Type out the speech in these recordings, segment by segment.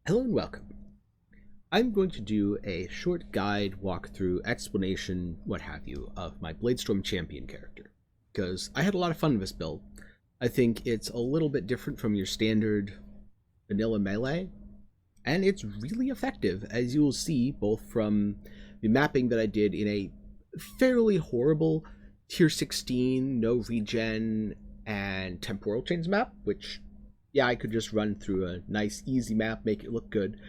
Hello and welcome. I'm going to do a short guide, walkthrough, explanation, what have you, of my Bladestorm champion character, because I had a lot of fun with this build. I think it's a little bit different from your standard vanilla melee, and it's really effective, as you will see both from the mapping that I did in a fairly horrible tier 16, no regen, and temporal chains map, which, yeah, I could just run through a nice, easy map, make it look good.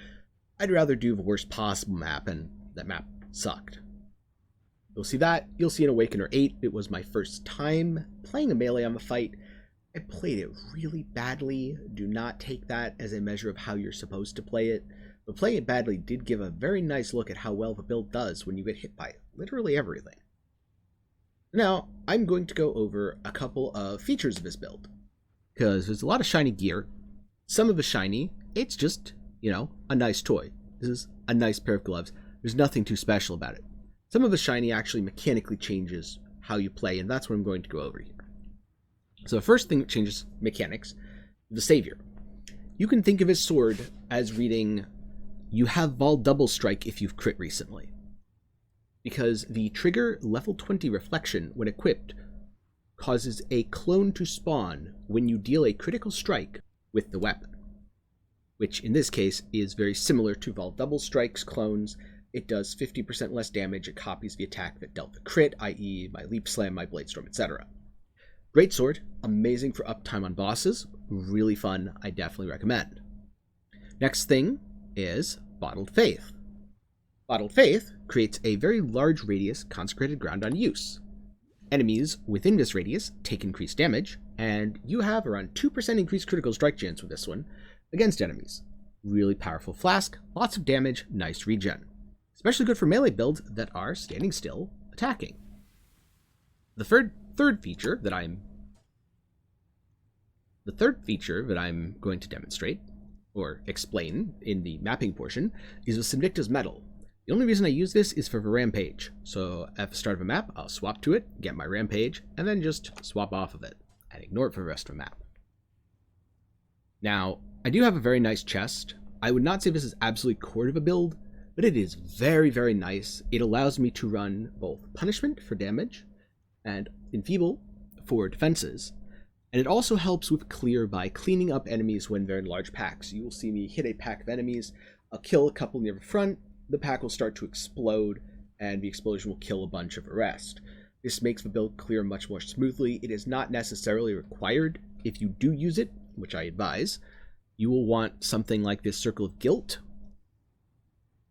I'd rather do the worst possible map, and that map sucked. You'll see that. You'll see in Awakener 8. It was my first time playing a melee on the fight. I played it really badly. Do not take that as a measure of how you're supposed to play it. But playing it badly did give a very nice look at how well the build does when you get hit by literally everything. Now, I'm going to go over a couple of features of this build, because there's a lot of shiny gear. Some of the shiny, it's just, a nice toy. This is a nice pair of gloves. There's nothing too special about it. Some of the shiny actually mechanically changes how you play, and that's what I'm going to go over here. So the first thing that changes mechanics, the Savior. You can think of his sword as reading, you have Vol Double Strike if you've crit recently, because the trigger level 20 reflection when equipped causes a clone to spawn when you deal a critical strike with the weapon, which in this case is very similar to Vol Double Strike's clones. It does 50% less damage. It copies the attack that dealt the crit, i.e. my Leap Slam, my Bladestorm, etc. Great sword, amazing for uptime on bosses, really fun, I definitely recommend. Next thing is Bottled Faith. Bottled Faith creates a very large radius consecrated ground on use. Enemies within this radius take increased damage, and you have around 2% increased critical strike chance with this one against enemies. Really powerful flask, lots of damage, nice regen. Especially good for melee builds that are standing still, attacking. The third feature that I'm going to demonstrate, or explain in the mapping portion, is with Sinvicta's Medal. The only reason I use this is for the Rampage, so at the start of a map, I'll swap to it, get my Rampage, and then just swap off of it, and ignore it for the rest of the map. Now, I do have a very nice chest. I would not say this is absolutely core to the build, but it is very, very nice. It allows me to run both Punishment for damage, and Enfeeble for defenses, and it also helps with clear by cleaning up enemies when they're in large packs. You will see me hit a pack of enemies, I'll kill a couple near the front, the pack will start to explode, and the explosion will kill a bunch of the rest. This makes the build clear much more smoothly. It is not necessarily required. If you do use it, which I advise, you will want something like this Circle of Guilt.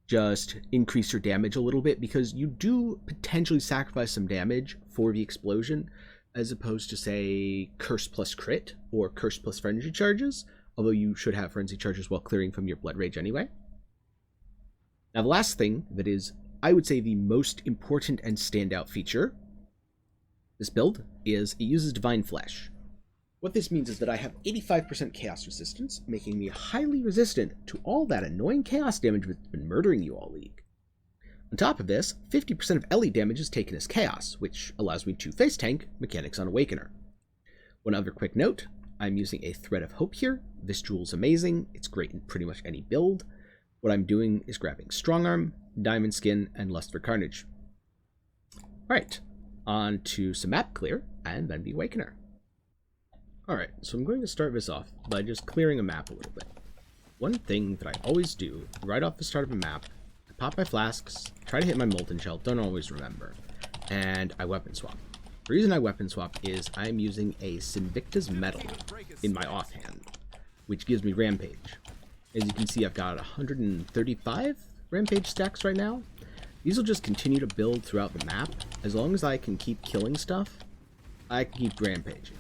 Just increase your damage a little bit, because you do potentially sacrifice some damage for the explosion, as opposed to, say, Curse plus Crit or Curse plus Frenzy charges, although you should have Frenzy charges while clearing from your Blood Rage anyway. Now, the last thing that is, I would say, the most important and standout feature this build is it uses Divine Flesh. What this means is that I have 85% Chaos Resistance, making me highly resistant to all that annoying Chaos damage that's been murdering you all league. On top of this, 50% of Ellie damage is taken as Chaos, which allows me to face tank mechanics on Awakener. One other quick note, I'm using a Thread of Hope here. This jewel's amazing, it's great in pretty much any build. What I'm doing is grabbing Strong Arm, Diamond Skin, and Lust for Carnage. Alright, on to some map clear, and then the Awakener. Alright, so I'm going to start this off by just clearing a map a little bit. One thing that I always do, right off the start of a map, I pop my flasks, try to hit my Molten Shell, don't always remember, and I weapon swap. The reason I weapon swap is I'm using a Sinvicta's Medal in my offhand, which gives me Rampage. As you can see, I've got 135 Rampage stacks right now. These will just continue to build throughout the map. As long as I can keep killing stuff, I can keep rampaging.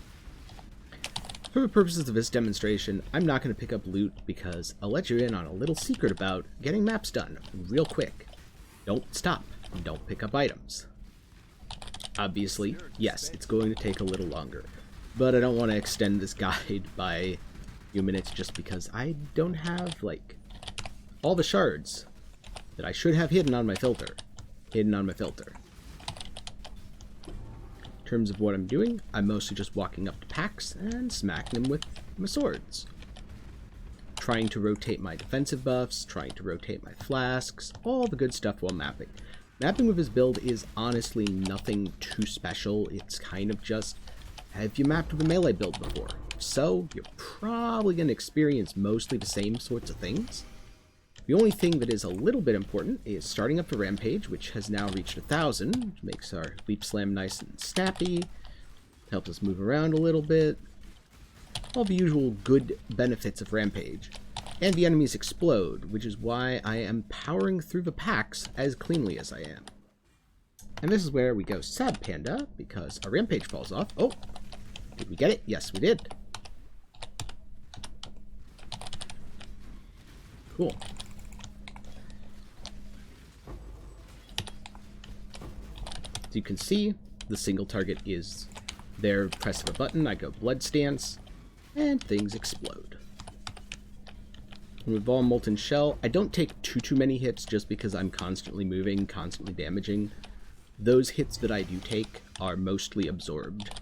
For the purposes of this demonstration, I'm not going to pick up loot because I'll let you in on a little secret about getting maps done real quick. Don't stop. Don't pick up items. Obviously, yes, it's going to take a little longer, but I don't want to extend this guide by a few minutes just because I don't have, all the shards that I should have hidden on my filter. In terms of what I'm doing, I'm mostly just walking up to packs and smacking them with my swords. trying to rotate my defensive buffs, trying to rotate my flasks, all the good stuff while mapping. Mapping with his build is honestly nothing too special. It's kind of just, have you mapped with a melee build before? If so, you're probably going to experience mostly the same sorts of things. The only thing that is a little bit important is starting up the Rampage, which has now reached 1,000, which makes our Leap Slam nice and snappy, helps us move around a little bit. All the usual good benefits of Rampage. And the enemies explode, which is why I am powering through the packs as cleanly as I am. And this is where we go sad panda, because our Rampage falls off. Oh! Did we get it? Yes, we did. Cool. As you can see, the single target is there. Press of a button, I go Blood Stance, and things explode. And with Vol Molten Shell, I don't take too many hits just because I'm constantly moving, constantly damaging. Those hits that I do take are mostly absorbed.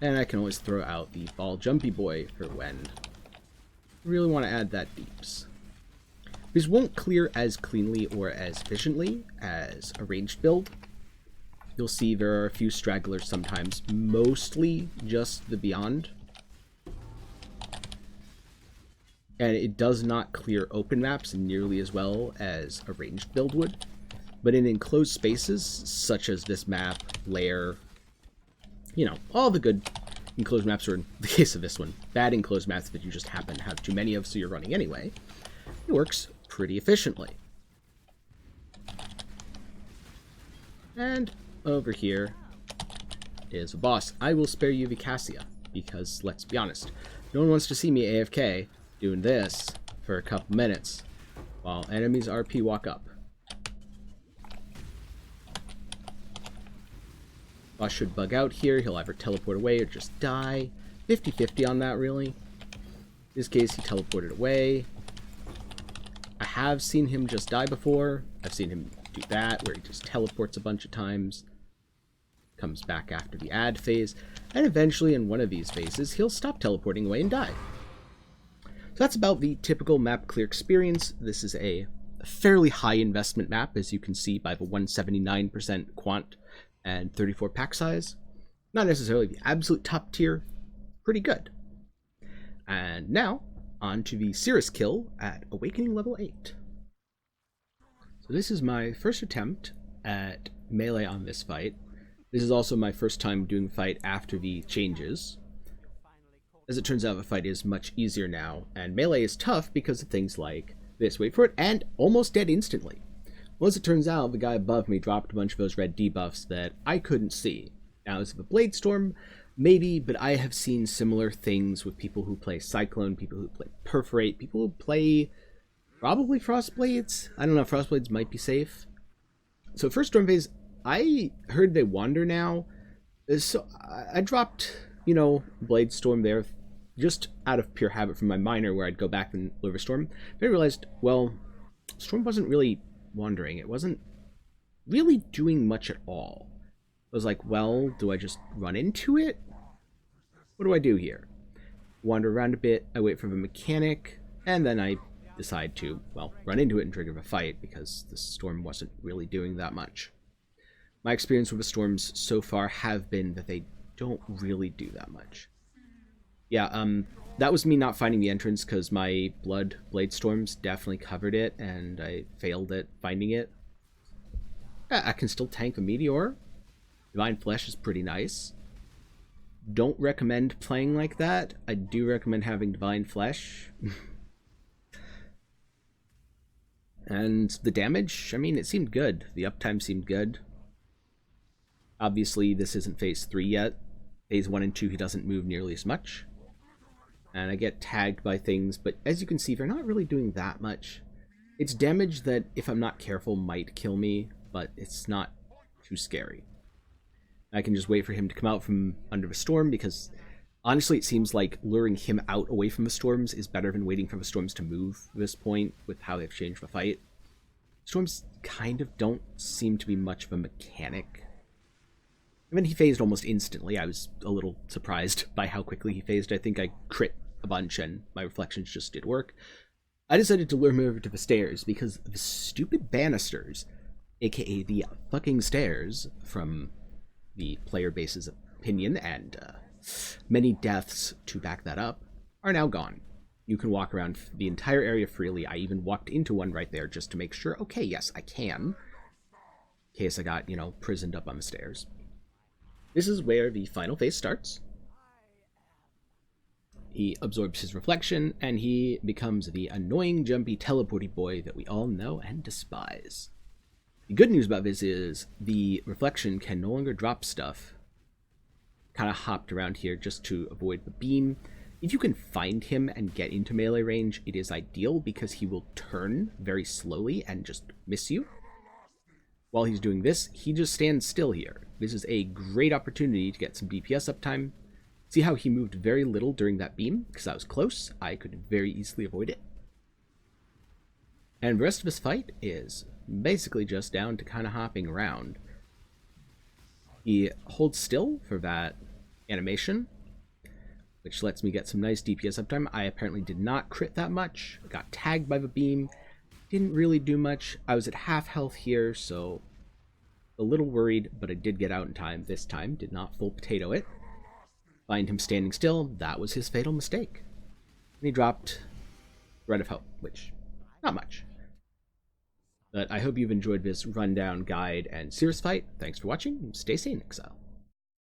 And I can always throw out the Ball Jumpy Boy for when I really want to add that deeps. These won't clear as cleanly or as efficiently as a ranged build. You'll see there are a few stragglers sometimes, mostly just the Beyond. And it does not clear open maps nearly as well as a ranged build would. But in enclosed spaces, such as this map, lair, you know, all the good enclosed maps, or in the case of this one, bad enclosed maps that you just happen to have too many of, so you're running anyway, it works pretty efficiently. And over here is a boss. I will spare you Vicasia, because let's be honest, no one wants to see me AFK doing this for a couple minutes while enemies RP walk up. Boss should bug out here. He'll either teleport away or just die. 50-50 on that, really. In this case, he teleported away. I have seen him just die before. I've seen him do that, where he just teleports a bunch of times. Comes back after the ad phase. And eventually, in one of these phases, he'll stop teleporting away and die. So that's about the typical map clear experience. This is a fairly high investment map, as you can see by the 179% quant and 34 pack size. Not necessarily the absolute top tier, pretty good. And now, on to the Cirrus kill at Awakening level 8. So this is my first attempt at melee on this fight. This is also my first time doing fight after the changes. As it turns out, the fight is much easier now, and melee is tough because of things like this. Wait for it, and almost dead instantly. Well, as it turns out, the guy above me dropped a bunch of those red debuffs that I couldn't see. Now, is it a Bladestorm? Maybe, but I have seen similar things with people who play Cyclone, people who play Perforate, people who play probably Frostblades. I don't know, Frostblades might be safe. So first Storm phase, I heard they wander now. So I dropped, you know, Bladestorm there just out of pure habit from my minor, where I'd go back and deliver Storm. Then I realized, well, Storm wasn't really wandering. It wasn't really doing much at all. I was like, well, do I just run into it? What do I do here? Wander around a bit, I wait for the mechanic, and then I decide to, well, run into it and trigger the fight, because the Storm wasn't really doing that much. My experience with the Storms so far have been that they don't really do that much. Yeah, that was me not finding the entrance, because my Blood Bladestorms definitely covered it, and I failed at finding it. I can still tank a Meteor. Divine Flesh is pretty nice. Don't recommend playing like that. I do recommend having Divine Flesh. And the damage, I mean, it seemed good. The uptime seemed good. Obviously, this isn't phase 3 yet. Phase 1 and 2, he doesn't move nearly as much. And I get tagged by things, but as you can see, they're not really doing that much. It's damage that, if I'm not careful, might kill me, but it's not too scary. I can just wait for him to come out from under the storm, because honestly it seems like luring him out away from the storms is better than waiting for the storms to move at this point with how they've changed the fight. Storms kind of don't seem to be much of a mechanic. I mean, he phased almost instantly. I was a little surprised by how quickly he phased. I think I crit a bunch, and my reflections just did work. I decided to lure him over to the stairs because the stupid banisters, aka the fucking stairs, from the player base's opinion, and many deaths to back that up, are now gone. You can walk around the entire area freely. I even walked into one right there just to make sure, okay, yes, I can. In case I got, prisoned up on the stairs. This is where the final phase starts. He absorbs his reflection, and he becomes the annoying, jumpy, teleporty boy that we all know and despise. The good news about this is the reflection can no longer drop stuff. Kind of hopped around here just to avoid the beam. If you can find him and get into melee range, it is ideal because he will turn very slowly and just miss you. While he's doing this, he just stands still here. This is a great opportunity to get some DPS uptime. See how he moved very little during that beam? Because I was close. I could very easily avoid it. And the rest of his fight is basically just down to kind of hopping around. He holds still for that animation, which lets me get some nice DPS uptime. I apparently did not crit that much. Got tagged by the beam. Didn't really do much. I was at half health here, so a little worried, but I did get out in time this time. Did not full potato it. Find him standing still. That was his fatal mistake. And he dropped Thread of Hope, which, not much. But I hope you've enjoyed this rundown guide and serious fight. Thanks for watching. Stay sane, Exile.